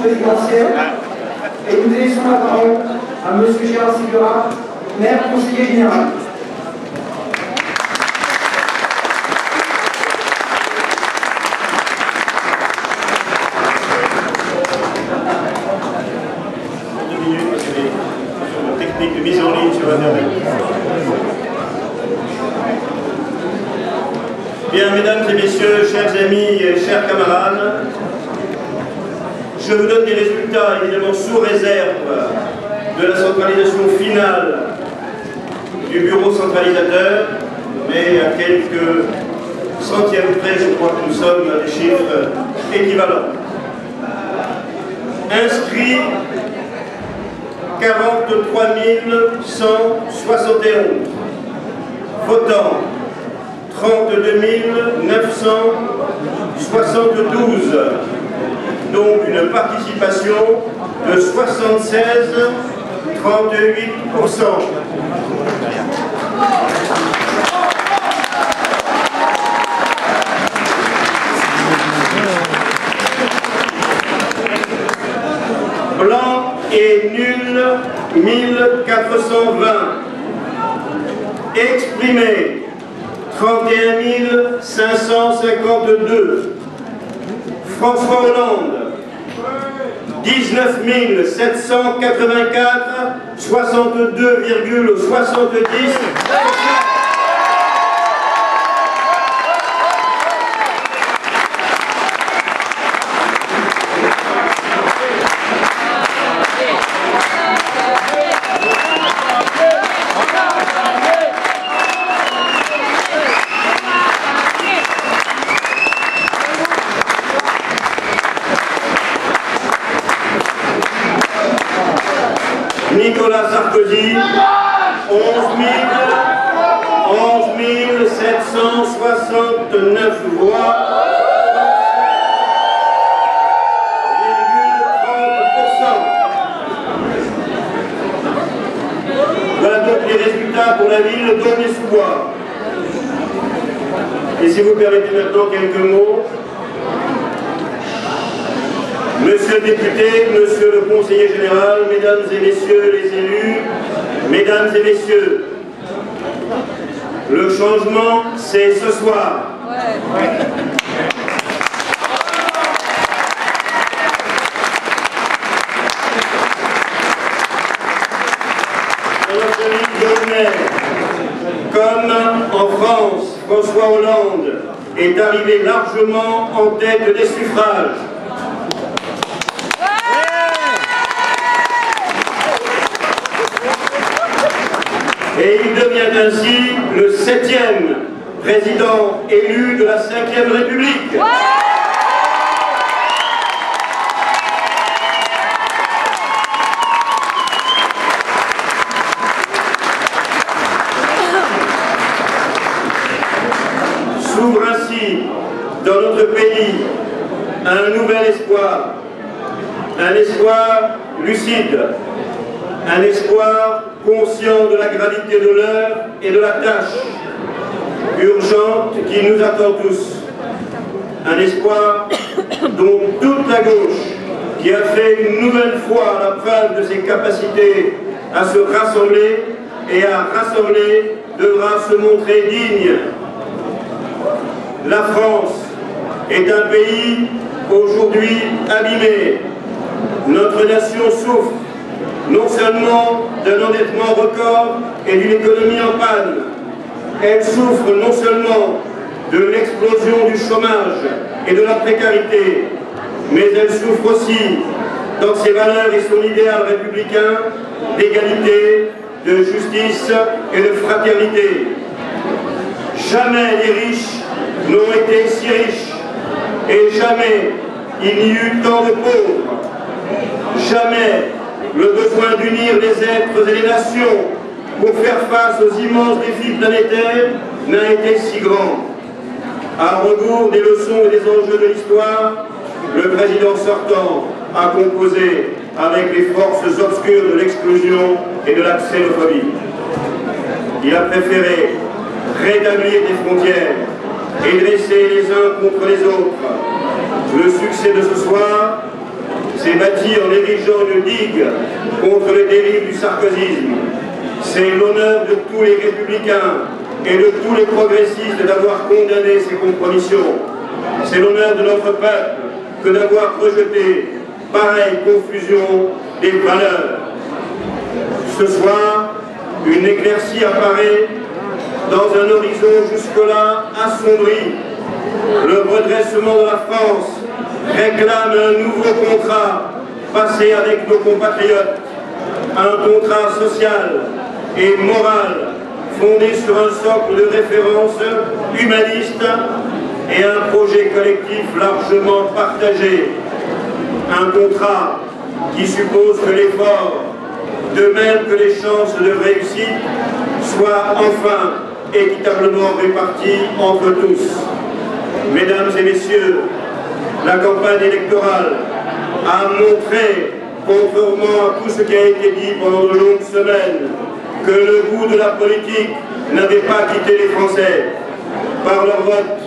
présidentielle. Et nous laissons la parole à M. Gérard Segura, maire conseiller général. Technique de mise en ligne sur Internet. Bien, mesdames et messieurs, chers amis et chers camarades, je vous donne des résultats évidemment sous réserve de la centralisation finale du bureau centralisateur, mais à quelques centièmes près, je crois que nous sommes à des chiffres équivalents. Inscrits 43 171. Votants 32 972. Donc une participation de 76,38%. Blanc et nul 1420. Exprimé 31 552. François Hollande 19 784, 62,70. Nicolas Sarkozy, 11 769 voix, 30%. Voilà donc les résultats pour la ville donnent espoir. Et si vous permettez maintenant quelques mots, Monsieur le député, Monsieur le conseiller général, Mesdames et Messieurs les élus, Mesdames et Messieurs, le changement, c'est ce soir. Comme en France, François Hollande est arrivé largement en tête des suffrages. Et il devient ainsi le 7e président élu de la 5e République. S'ouvre ainsi dans notre pays un nouvel espoir, un espoir lucide, un espoir conscient de la gravité de l'heure et de la tâche urgente qui nous attend tous. Un espoir dont toute la gauche, qui a fait une nouvelle fois la preuve de ses capacités à se rassembler et à rassembler, devra se montrer digne. La France est un pays aujourd'hui abîmé. Notre nation souffre non seulement d'un endettement record et d'une économie en panne, elle souffre non seulement de l'explosion du chômage et de la précarité, mais elle souffre aussi dans ses valeurs et son idéal républicain d'égalité, de justice et de fraternité. Jamais les riches n'ont été si riches et jamais il n'y eut tant de pauvres. Jamais le besoin d'unir les êtres et les nations pour faire face aux immenses défis planétaires n'a été si grand. À rebours des leçons et des enjeux de l'histoire, le président sortant a composé avec les forces obscures de l'exclusion et de la xénophobie. Il a préféré rétablir des frontières et dresser les uns contre les autres. Le succès de ce soir, s'est bâti en érigeant une digue contre les dérives du sarkozysme. C'est l'honneur de tous les républicains et de tous les progressistes d'avoir condamné ces compromissions. C'est l'honneur de notre peuple que d'avoir rejeté pareille confusion des valeurs. Ce soir, une éclaircie apparaît dans un horizon jusque-là assombri. Le redressement de la France réclame un nouveau contrat passé avec nos compatriotes, un contrat social et moral fondé sur un socle de référence humaniste et un projet collectif largement partagé. Un contrat qui suppose que l'effort, de même que les chances de réussite, soient enfin équitablement répartis entre tous. Mesdames et messieurs, la campagne électorale a montré, contrairement à tout ce qui a été dit pendant de longues semaines, que le goût de la politique n'avait pas quitté les Français. Par leur vote,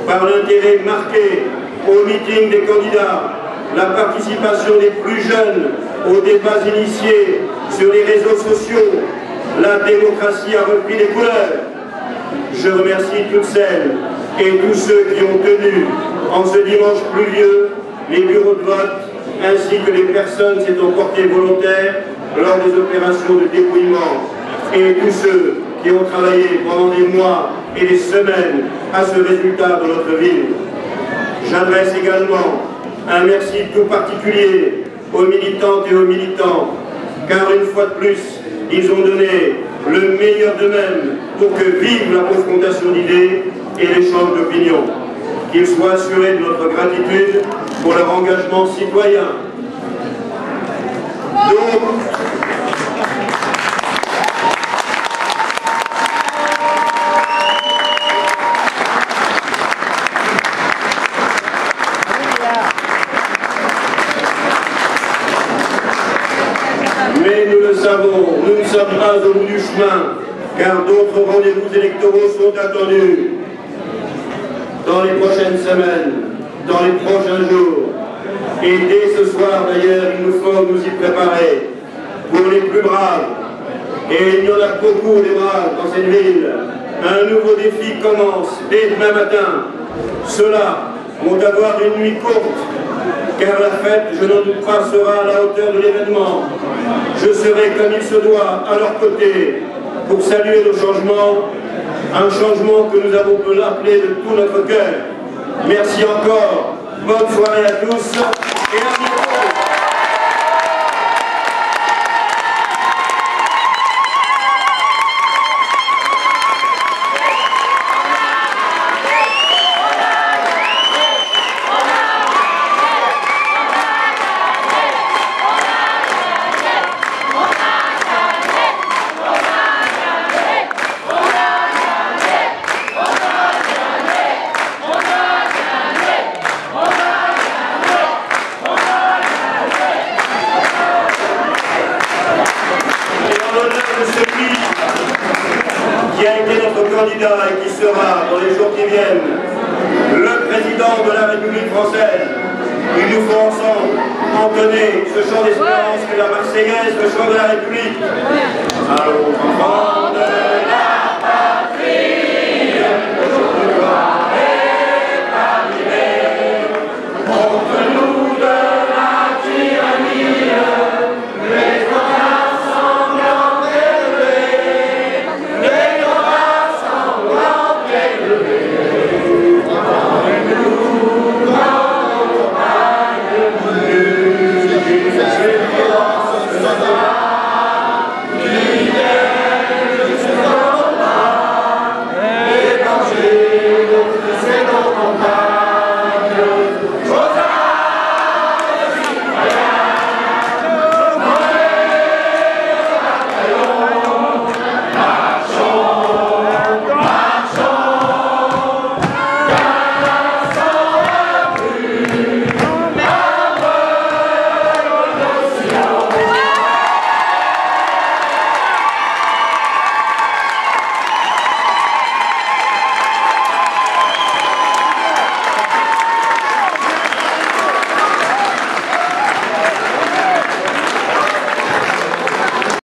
par l'intérêt marqué au meeting des candidats, la participation des plus jeunes aux débats initiés sur les réseaux sociaux, la démocratie a repris des couleurs. Je remercie toutes celles et tous ceux qui ont tenu, en ce dimanche pluvieux, les bureaux de vote, ainsi que les personnes s'étant portées volontaires lors des opérations de dépouillement, et tous ceux qui ont travaillé pendant des mois et des semaines à ce résultat de notre ville. J'adresse également un merci tout particulier aux militantes et aux militants, car une fois de plus, ils ont donné le meilleur d'eux-mêmes pour que vive la confrontation d'idées et l'échange d'opinions. Qu'ils soient assurés de notre gratitude pour leur engagement citoyen. Mais nous le savons, nous ne sommes pas au bout du chemin, car d'autres rendez-vous électoraux sont attendus dans les prochaines semaines, dans les prochains jours. Et dès ce soir d'ailleurs, il nous faut nous y préparer. Pour les plus braves, et il y en a beaucoup des braves dans cette ville, un nouveau défi commence dès demain matin. Ceux-là vont avoir une nuit courte, car la fête, je n'en doute pas, sera à la hauteur de l'événement. Je serai comme il se doit à leur côté pour saluer le changement, un changement que nous avons pu l'appeler de tout notre cœur. Merci encore, bonne soirée à tous et à bientôt. Qui a été notre candidat et qui sera, dans les jours qui viennent, le président de la République française. Il nous faut ensemble entonner ce chant d'espérance que la Marseillaise, le chant de la République. Allons, enfants de